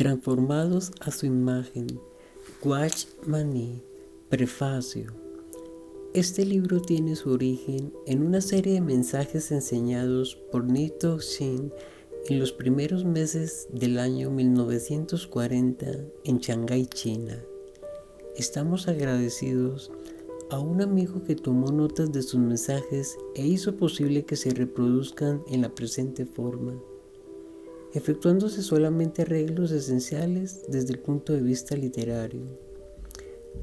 Transformados a su imagen. Watchman. Prefacio. Este libro tiene su origen en una serie de mensajes enseñados por Nito Shin en los primeros meses del año 1940 en Shanghái, China. Estamos agradecidos a un amigo que tomó notas de sus mensajes e hizo posible que se reproduzcan en la presente forma, efectuándose solamente arreglos esenciales desde el punto de vista literario.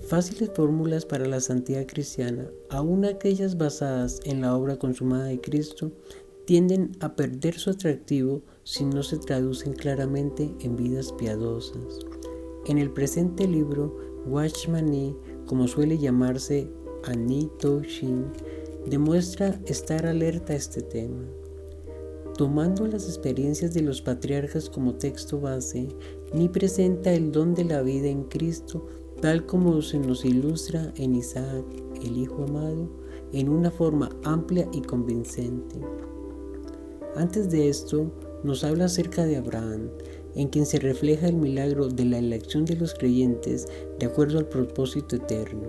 Fáciles fórmulas para la santidad cristiana, aun aquellas basadas en la obra consumada de Cristo, tienden a perder su atractivo si no se traducen claramente en vidas piadosas. En el presente libro, Watchman, como suele llamarse a Nito Shin, demuestra estar alerta a este tema. Tomando las experiencias de los patriarcas como texto base, Ni presenta el don de la vida en Cristo tal como se nos ilustra en Isaac, el Hijo amado, en una forma amplia y convincente. Antes de esto, nos habla acerca de Abraham, en quien se refleja el milagro de la elección de los creyentes de acuerdo al propósito eterno.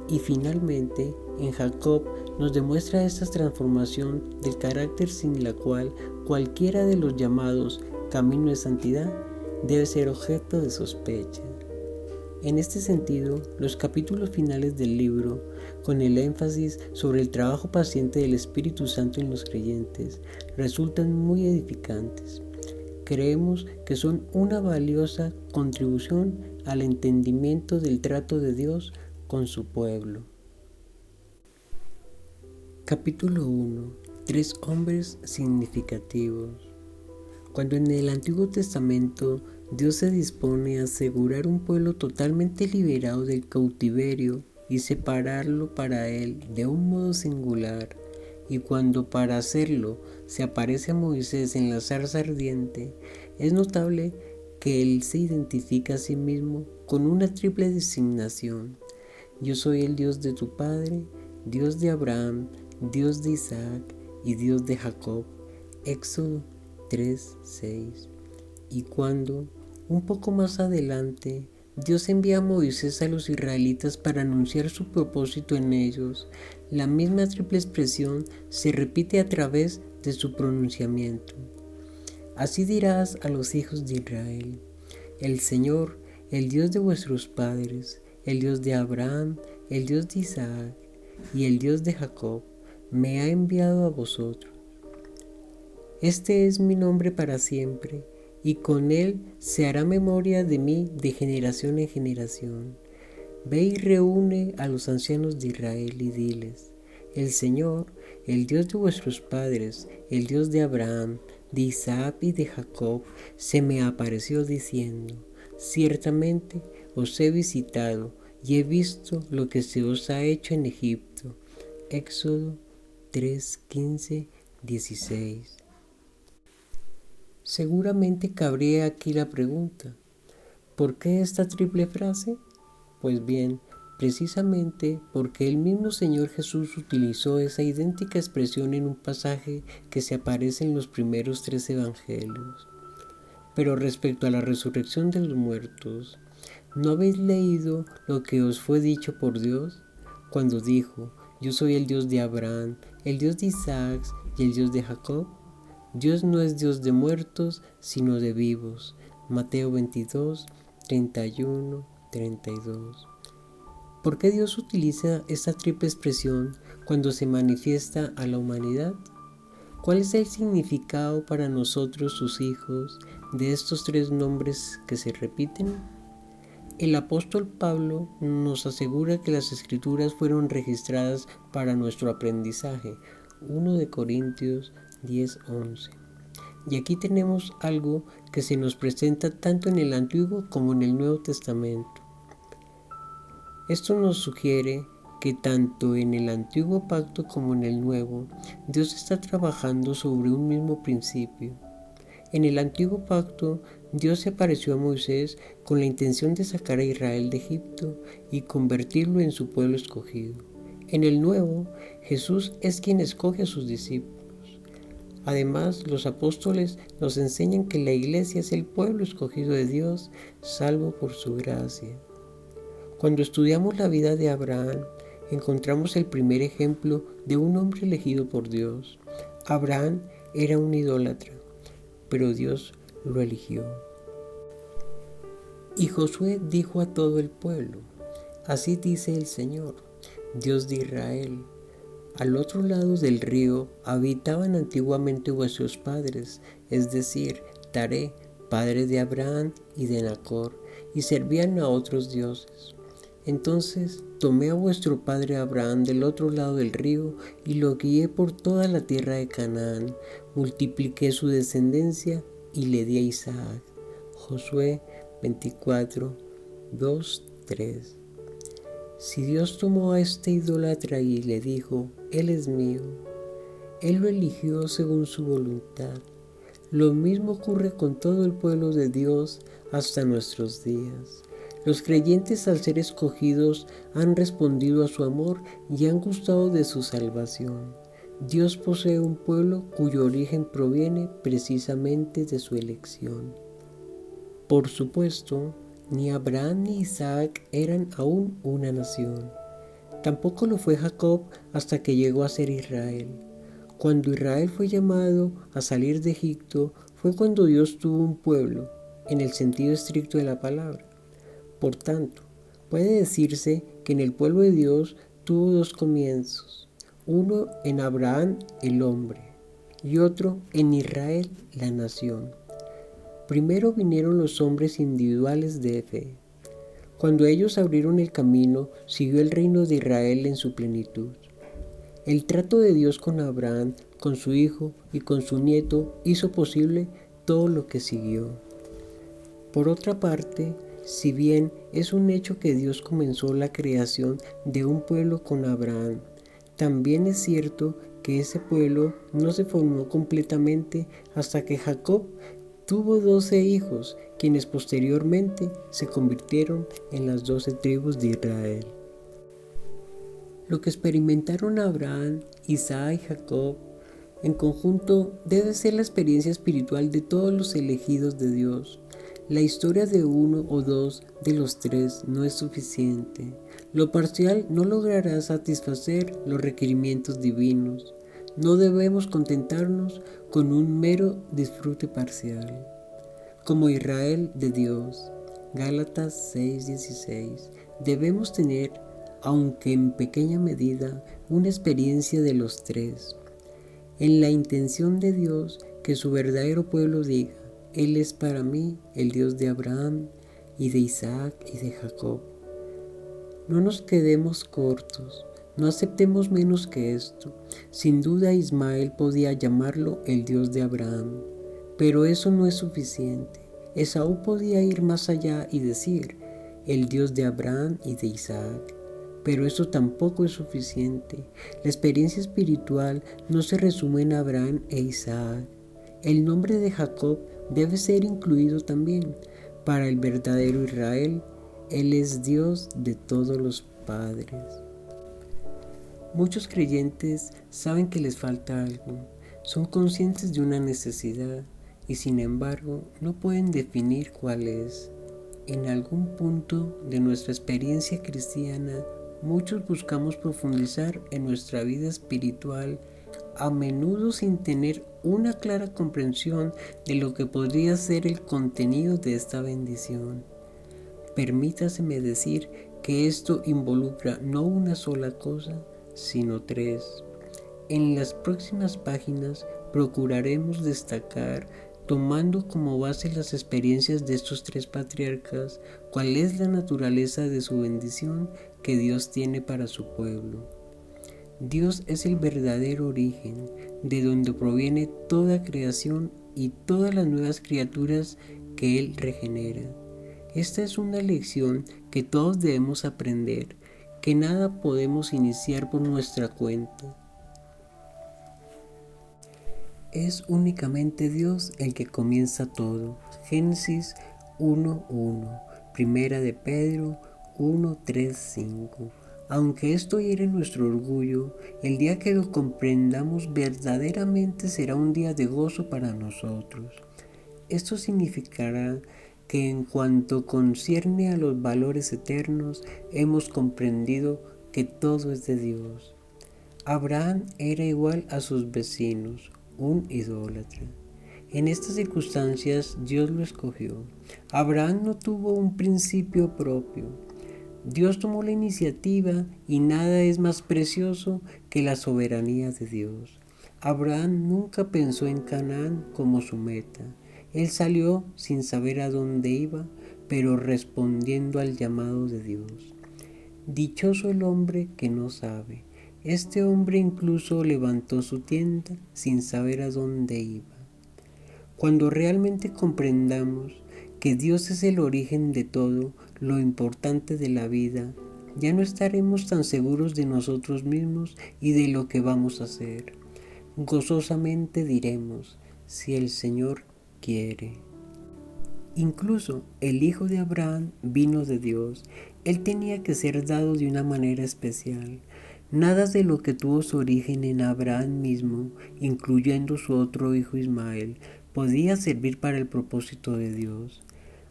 Y finalmente, en Jacob nos demuestra esta transformación del carácter sin la cual cualquiera de los llamados camino de santidad debe ser objeto de sospecha. En este sentido, los capítulos finales del libro, con el énfasis sobre el trabajo paciente del Espíritu Santo en los creyentes, resultan muy edificantes. Creemos que son una valiosa contribución al entendimiento del trato de Dios con su pueblo. Capítulo 1. 3 hombres significativos. Cuando en el Antiguo Testamento Dios se dispone a asegurar un pueblo totalmente liberado del cautiverio y separarlo para Él de un modo singular, y cuando para hacerlo se aparece a Moisés en la zarza ardiente, es notable que Él se identifica a sí mismo con una triple designación: yo soy el Dios de tu padre, Dios de Abraham, Dios de Isaac y Dios de Jacob. Éxodo 3:6. Y cuando, un poco más adelante, Dios envía a Moisés a los israelitas para anunciar su propósito en ellos, la misma triple expresión se repite a través de su pronunciamiento. Así dirás a los hijos de Israel: el Señor, el Dios de vuestros padres, el Dios de Abraham, el Dios de Isaac y el Dios de Jacob, me ha enviado a vosotros. Este es mi nombre para siempre, y con él se hará memoria de mí de generación en generación. Ve y reúne a los ancianos de Israel y diles: el Señor, el Dios de vuestros padres, el Dios de Abraham, de Isaac y de Jacob, se me apareció diciendo: ciertamente os he visitado y he visto lo que se os ha hecho en Egipto. Éxodo 3:15-16. Seguramente cabría aquí la pregunta: ¿por qué esta triple frase? Pues bien, precisamente porque el mismo Señor Jesús utilizó esa idéntica expresión en un pasaje que se aparece en los primeros 3 evangelios. Pero respecto a la resurrección de los muertos, ¿no habéis leído lo que os fue dicho por Dios cuando dijo: yo soy el Dios de Abraham, el Dios de Isaac y el Dios de Jacob? Dios no es Dios de muertos, sino de vivos. Mateo 22, 31, 32. ¿Por qué Dios utiliza esta triple expresión cuando se manifiesta a la humanidad? ¿Cuál es el significado para nosotros, sus hijos, de estos 3 nombres que se repiten? El apóstol Pablo nos asegura que las Escrituras fueron registradas para nuestro aprendizaje. 1 de Corintios 10:11. Y aquí tenemos algo que se nos presenta tanto en el Antiguo como en el Nuevo Testamento. Esto nos sugiere que tanto en el Antiguo Pacto como en el Nuevo, Dios está trabajando sobre un mismo principio. En el Antiguo Pacto, Dios se apareció a Moisés con la intención de sacar a Israel de Egipto y convertirlo en su pueblo escogido. En el Nuevo, Jesús es quien escoge a sus discípulos. Además, los apóstoles nos enseñan que la iglesia es el pueblo escogido de Dios, salvo por su gracia. Cuando estudiamos la vida de Abraham, encontramos el primer ejemplo de un hombre elegido por Dios. Abraham era un idólatra, pero Dios lo eligió. Y Josué dijo a todo el pueblo: así dice el Señor, Dios de Israel: al otro lado del río habitaban antiguamente vuestros padres, es decir, Taré, padre de Abraham y de Nacor, y servían a otros dioses. Entonces tomé a vuestro padre Abraham del otro lado del río y lo guié por toda la tierra de Canaán, multipliqué su descendencia y le di a Isaac. Josué 24, 2, 3. Si Dios tomó a este idólatra y le dijo: Él es mío, Él lo eligió según su voluntad. Lo mismo ocurre con todo el pueblo de Dios hasta nuestros días. Los creyentes, al ser escogidos, han respondido a su amor y han gustado de su salvación. Dios posee un pueblo cuyo origen proviene precisamente de su elección. Por supuesto, ni Abraham ni Isaac eran aún una nación. Tampoco lo fue Jacob hasta que llegó a ser Israel. Cuando Israel fue llamado a salir de Egipto, fue cuando Dios tuvo un pueblo, en el sentido estricto de la palabra. Por tanto, puede decirse que en el pueblo de Dios tuvo dos comienzos, uno en Abraham el hombre y otro en Israel la nación. Primero vinieron los hombres individuales de fe. Cuando ellos abrieron el camino, siguió el reino de Israel en su plenitud. El trato de Dios con Abraham, con su hijo y con su nieto hizo posible todo lo que siguió. Por otra parte, si bien es un hecho que Dios comenzó la creación de un pueblo con Abraham, también es cierto que ese pueblo no se formó completamente hasta que Jacob tuvo 12 hijos, quienes posteriormente se convirtieron en las 12 tribus de Israel. Lo que experimentaron Abraham, Isaac y Jacob en conjunto debe ser la experiencia espiritual de todos los elegidos de Dios. La historia de uno o dos de los tres no es suficiente. Lo parcial no logrará satisfacer los requerimientos divinos. No debemos contentarnos con un mero disfrute parcial. Como Israel de Dios, Gálatas 6:16, debemos tener, aunque en pequeña medida, una experiencia de los tres. En la intención de Dios que su verdadero pueblo diga: Él es para mí el Dios de Abraham y de Isaac y de Jacob. No nos quedemos cortos, no aceptemos menos que esto. Sin duda Ismael podía llamarlo el Dios de Abraham, pero eso no es suficiente. Esaú podía ir más allá y decir: el Dios de Abraham y de Isaac. Pero eso tampoco es suficiente. La experiencia espiritual no se resume en Abraham e Isaac. El nombre de Jacob debe ser incluido también. Para el verdadero Israel, Él es Dios de todos los padres. Muchos creyentes saben que les falta algo, son conscientes de una necesidad y sin embargo no pueden definir cuál es. En algún punto de nuestra experiencia cristiana, muchos buscamos profundizar en nuestra vida espiritual, a menudo sin tener una clara comprensión de lo que podría ser el contenido de esta bendición. Permítaseme decir que esto involucra no una sola cosa, sino tres. En las próximas páginas procuraremos destacar, tomando como base las experiencias de estos tres patriarcas, cuál es la naturaleza de su bendición que Dios tiene para su pueblo. Dios es el verdadero origen, de donde proviene toda creación y todas las nuevas criaturas que Él regenera. Esta es una lección que todos debemos aprender, que nada podemos iniciar por nuestra cuenta. Es únicamente Dios el que comienza todo. Génesis 1:1, Primera de Pedro 1:3-5. Aunque esto hiere nuestro orgullo, el día que lo comprendamos verdaderamente será un día de gozo para nosotros. Esto significará que en cuanto concierne a los valores eternos, hemos comprendido que todo es de Dios. Abraham era igual a sus vecinos, un idólatra. En estas circunstancias Dios lo escogió. Abraham no tuvo un principio propio. Dios tomó la iniciativa y nada es más precioso que la soberanía de Dios. Abraham nunca pensó en Canaán como su meta. Él salió sin saber a dónde iba, pero respondiendo al llamado de Dios. Dichoso el hombre que no sabe. Este hombre incluso levantó su tienda sin saber a dónde iba. Cuando realmente comprendamos que Dios es el origen de todo lo importante de la vida, ya no estaremos tan seguros de nosotros mismos y de lo que vamos a hacer. Gozosamente diremos, si el Señor quiere. Incluso el hijo de Abraham vino de Dios. Él tenía que ser dado de una manera especial. Nada de lo que tuvo su origen en Abraham mismo, incluyendo su otro hijo Ismael, podía servir para el propósito de Dios.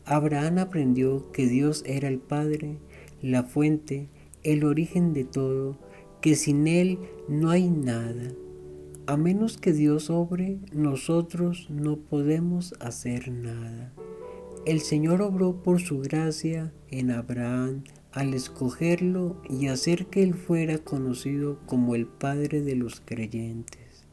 Abraham aprendió que Dios era el Padre, la fuente, el origen de todo, que sin Él no hay nada. A menos que Dios obre, nosotros no podemos hacer nada. El Señor obró por su gracia en Abraham al escogerlo y hacer que él fuera conocido como el Padre de los creyentes.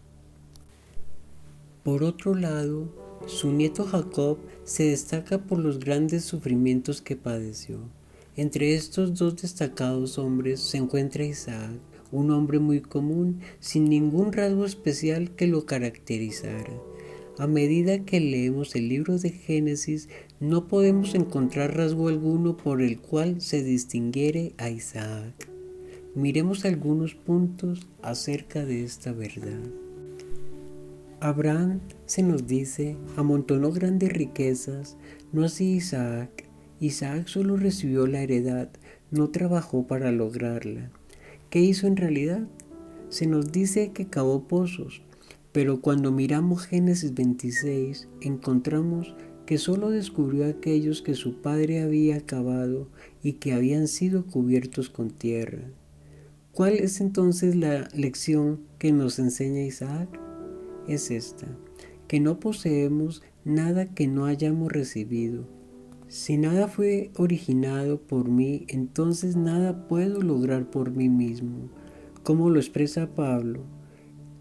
Por otro lado, su nieto Jacob se destaca por los grandes sufrimientos que padeció. Entre estos dos destacados hombres se encuentra Isaac, un hombre muy común, sin ningún rasgo especial que lo caracterizara. A medida que leemos el libro de Génesis, no podemos encontrar rasgo alguno por el cual se distinguiere a Isaac. Miremos algunos puntos acerca de esta verdad. Abraham, se nos dice, amontonó grandes riquezas, no así Isaac. Isaac solo recibió la heredad, no trabajó para lograrla. ¿Qué hizo en realidad? Se nos dice que cavó pozos, pero cuando miramos Génesis 26, encontramos que solo descubrió aquellos que su padre había cavado y que habían sido cubiertos con tierra. ¿Cuál es entonces la lección que nos enseña Isaac? Es esta, que no poseemos nada que no hayamos recibido. Si nada fue originado por mí, entonces nada puedo lograr por mí mismo. Como lo expresa Pablo,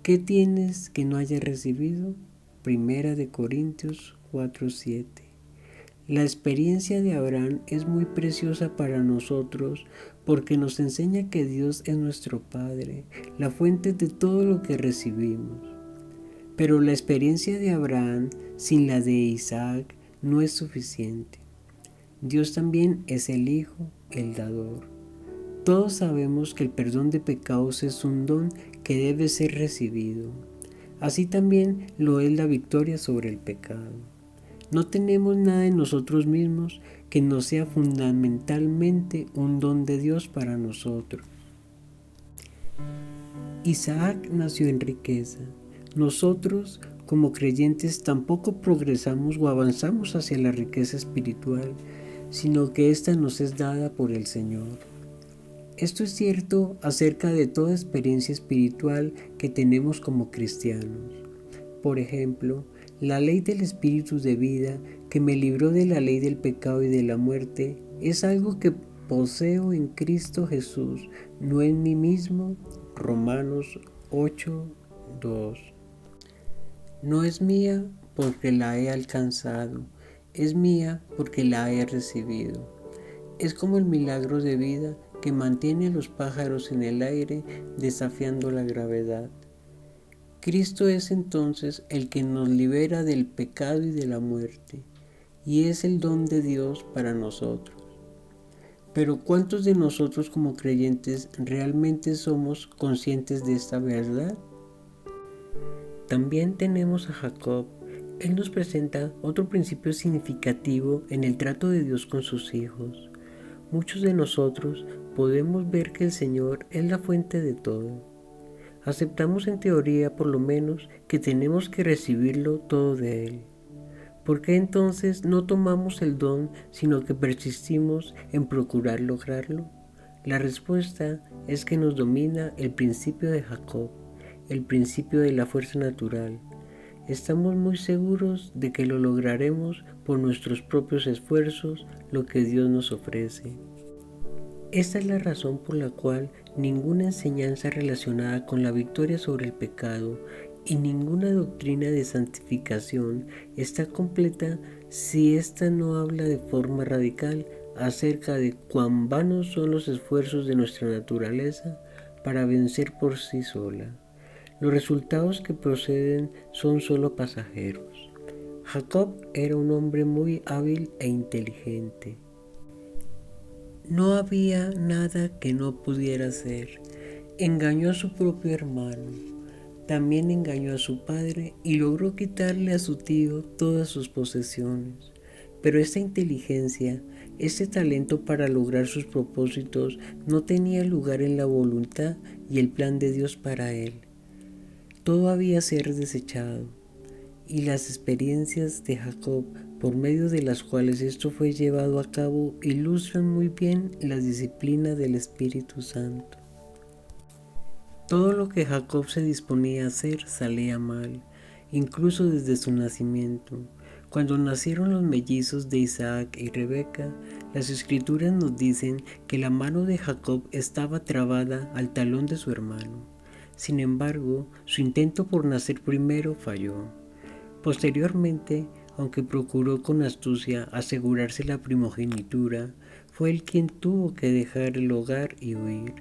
¿qué tienes que no hayas recibido? Primera de Corintios 4:7. La experiencia de Abraham es muy preciosa para nosotros porque nos enseña que Dios es nuestro Padre, la fuente de todo lo que recibimos. Pero la experiencia de Abraham sin la de Isaac no es suficiente. Dios también es el Hijo, el dador. Todos sabemos que el perdón de pecados es un don que debe ser recibido. Así también lo es la victoria sobre el pecado. No tenemos nada en nosotros mismos que no sea fundamentalmente un don de Dios para nosotros. Isaac nació en riqueza. Nosotros, como creyentes, tampoco progresamos o avanzamos hacia la riqueza espiritual, sino que ésta nos es dada por el Señor. Esto es cierto acerca de toda experiencia espiritual que tenemos como cristianos. Por ejemplo, la ley del espíritu de vida que me libró de la ley del pecado y de la muerte es algo que poseo en Cristo Jesús, no en mí mismo. Romanos 8:2. No es mía porque la he alcanzado, es mía porque la he recibido. Es como el milagro de vida que mantiene a los pájaros en el aire desafiando la gravedad. Cristo es entonces el que nos libera del pecado y de la muerte, y es el don de Dios para nosotros. Pero ¿cuántos de nosotros como creyentes realmente somos conscientes de esta verdad? También tenemos a Jacob. Él nos presenta otro principio significativo en el trato de Dios con sus hijos. muchos de nosotros podemos ver que el Señor es la fuente de todo. Aceptamos en teoría, por lo menos, que tenemos que recibirlo todo de Él. ¿Por qué entonces no tomamos el don, sino que persistimos en procurar lograrlo? La respuesta es que nos domina el principio de Jacob, el principio de la fuerza natural. Estamos muy seguros de que lo lograremos por nuestros propios esfuerzos, lo que Dios nos ofrece. Esta es la razón por la cual ninguna enseñanza relacionada con la victoria sobre el pecado y ninguna doctrina de santificación está completa si ésta no habla de forma radical acerca de cuán vanos son los esfuerzos de nuestra naturaleza para vencer por sí sola. Los resultados que proceden son solo pasajeros. Jacob era un hombre muy hábil e inteligente. No había nada que no pudiera hacer. Engañó a su propio hermano. También engañó a su padre y logró quitarle a su tío todas sus posesiones. Pero esta inteligencia, este talento para lograr sus propósitos no tenía lugar en la voluntad y el plan de Dios para él. Todo había ser desechado, y las experiencias de Jacob, por medio de las cuales esto fue llevado a cabo, ilustran muy bien la disciplina del Espíritu Santo. Todo lo que Jacob se disponía a hacer salía mal, incluso desde su nacimiento. Cuando nacieron los mellizos de Isaac y Rebeca, las Escrituras nos dicen que la mano de Jacob estaba trabada al talón de su hermano. Sin embargo, su intento por nacer primero falló. Posteriormente, aunque procuró con astucia asegurarse la primogenitura, fue él quien tuvo que dejar el hogar y huir.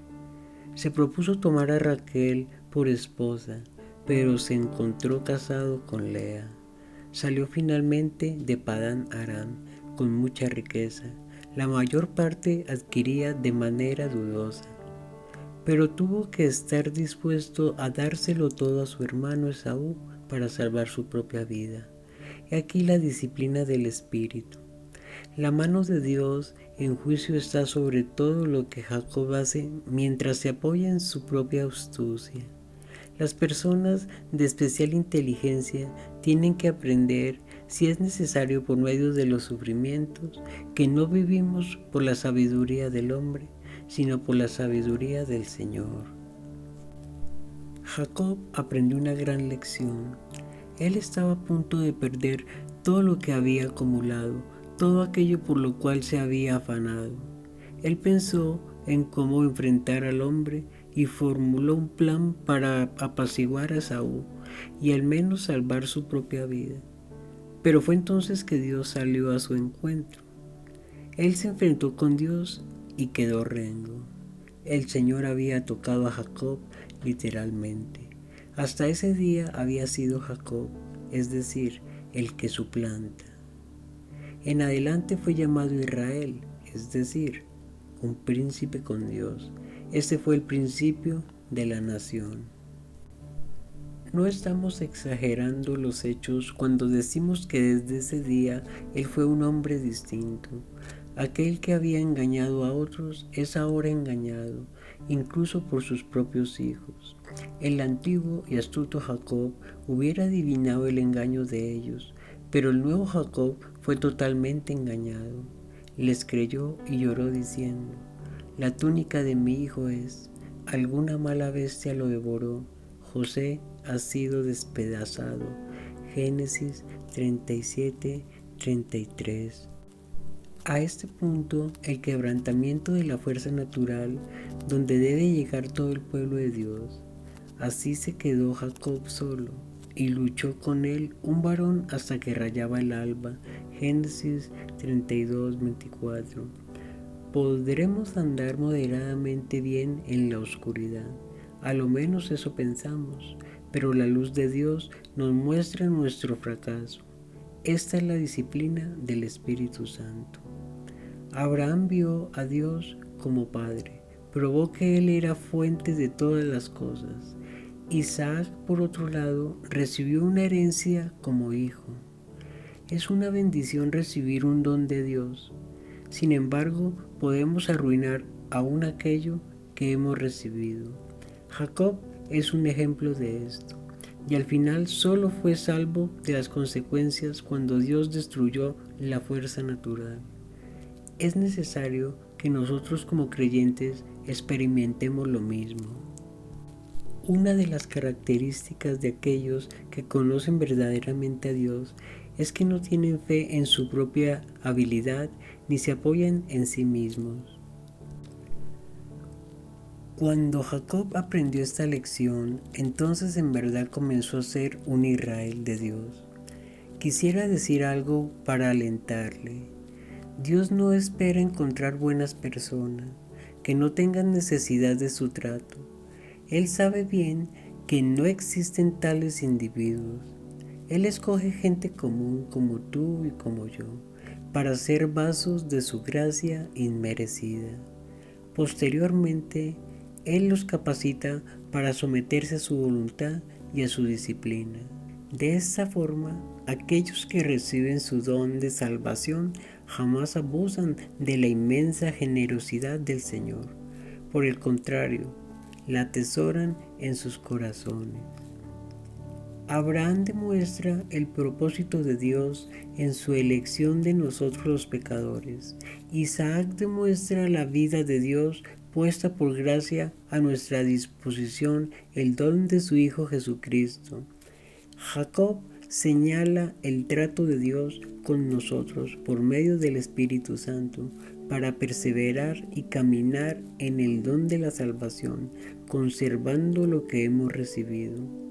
Se propuso tomar a Raquel por esposa, pero se encontró casado con Lea. Salió finalmente de Padán Aram con mucha riqueza, la mayor parte adquiría de manera dudosa. Pero tuvo que estar dispuesto a dárselo todo a su hermano Esaú para salvar su propia vida. He aquí la disciplina del Espíritu. La mano de Dios en juicio está sobre todo lo que Jacob hace mientras se apoya en su propia astucia. Las personas de especial inteligencia tienen que aprender, si es necesario por medio de los sufrimientos, que no vivimos por la sabiduría del hombre, sino por la sabiduría del Señor. Jacob aprendió una gran lección. Él estaba a punto de perder todo lo que había acumulado, todo aquello por lo cual se había afanado. Él pensó en cómo enfrentar al hombre y formuló un plan para apaciguar a Saúl y al menos salvar su propia vida. Pero fue entonces que Dios salió a su encuentro. Él se enfrentó con Dios y quedó rengo. El Señor había tocado a Jacob literalmente. Hasta ese día había sido Jacob, es decir, el que suplanta. En adelante fue llamado Israel, es decir, un príncipe con Dios. Este fue el principio de la nación. No estamos exagerando los hechos cuando decimos que desde ese día él fue un hombre distinto. Aquel que había engañado a otros es ahora engañado, incluso por sus propios hijos. El antiguo y astuto Jacob hubiera adivinado el engaño de ellos, pero el nuevo Jacob fue totalmente engañado. Les creyó y lloró diciendo: la túnica de mi hijo es, alguna mala bestia lo devoró, José ha sido despedazado. Génesis 37-33. A este punto, el quebrantamiento de la fuerza natural, donde debe llegar todo el pueblo de Dios. Así se quedó Jacob solo, y luchó con él un varón hasta que rayaba el alba. Génesis 32-24. Podremos andar moderadamente bien en la oscuridad, a lo menos eso pensamos, pero la luz de Dios nos muestra nuestro fracaso. Esta es la disciplina del Espíritu Santo. Abraham vio a Dios como Padre, probó que Él era fuente de todas las cosas. Isaac, por otro lado, recibió una herencia como hijo. Es una bendición recibir un don de Dios. Sin embargo, podemos arruinar aún aquello que hemos recibido. Jacob es un ejemplo de esto, y al final solo fue salvo de las consecuencias cuando Dios destruyó la fuerza natural. Es necesario que nosotros como creyentes experimentemos lo mismo. Una de las características de aquellos que conocen verdaderamente a Dios es que no tienen fe en su propia habilidad ni se apoyan en sí mismos. Cuando Jacob aprendió esta lección, entonces en verdad comenzó a ser un Israel de Dios. Quisiera decir algo para alentarle. Dios no espera encontrar buenas personas, que no tengan necesidad de su trato. Él sabe bien que no existen tales individuos. Él escoge gente común como tú y como yo, para ser vasos de su gracia inmerecida. Posteriormente, Él los capacita para someterse a su voluntad y a su disciplina. De esta forma, aquellos que reciben su don de salvación jamás abusan de la inmensa generosidad del Señor. Por el contrario, la atesoran en sus corazones. Abraham demuestra el propósito de Dios en su elección de nosotros los pecadores. Isaac demuestra la vida de Dios puesta por gracia a nuestra disposición el don de su Hijo Jesucristo. Jacob señala el trato de Dios con nosotros por medio del Espíritu Santo para perseverar y caminar en el don de la salvación, conservando lo que hemos recibido.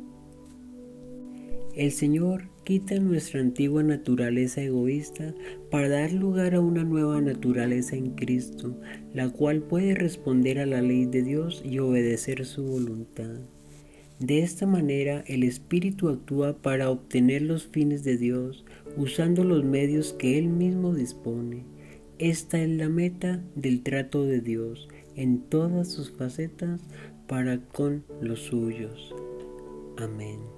El Señor quita nuestra antigua naturaleza egoísta para dar lugar a una nueva naturaleza en Cristo, la cual puede responder a la ley de Dios y obedecer su voluntad. De esta manera, el Espíritu actúa para obtener los fines de Dios, usando los medios que Él mismo dispone. Esta es la meta del trato de Dios en todas sus facetas para con los suyos. Amén.